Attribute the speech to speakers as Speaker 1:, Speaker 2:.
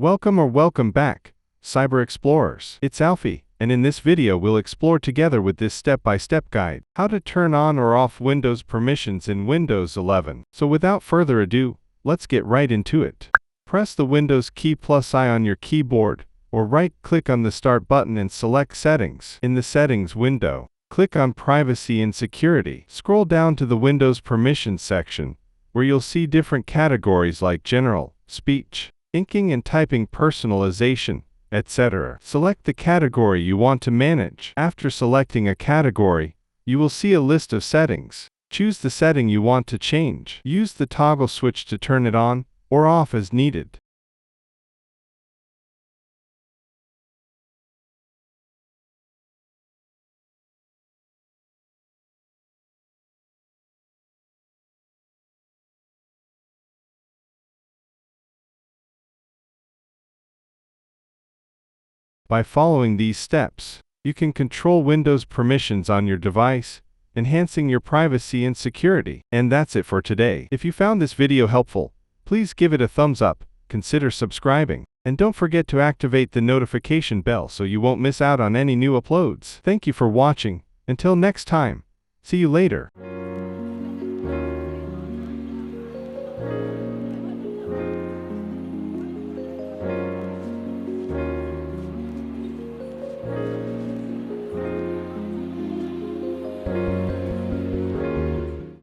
Speaker 1: Welcome back, Cyber Explorers. It's Alfie, and in this video we'll explore together with this step-by-step guide, how to turn on or off Windows permissions in Windows 11. So without further ado, let's get right into it. Press the Windows key +I on your keyboard, or right-click on the Start button and select Settings. In the Settings window, click on Privacy and Security. Scroll down to the Windows Permissions section, where you'll see different categories like General, Speech, Inking and Typing, Personalization, etc. Select the category you want to manage. After selecting a category, you will see a list of settings. Choose the setting you want to change. Use the toggle switch to turn it on or off as needed. By following these steps, you can control Windows permissions on your device, enhancing your privacy and security. And that's it for today. If you found this video helpful, please give it a thumbs up, consider subscribing, and don't forget to activate the notification bell so you won't miss out on any new uploads. Thank you for watching. Until next time, see you later.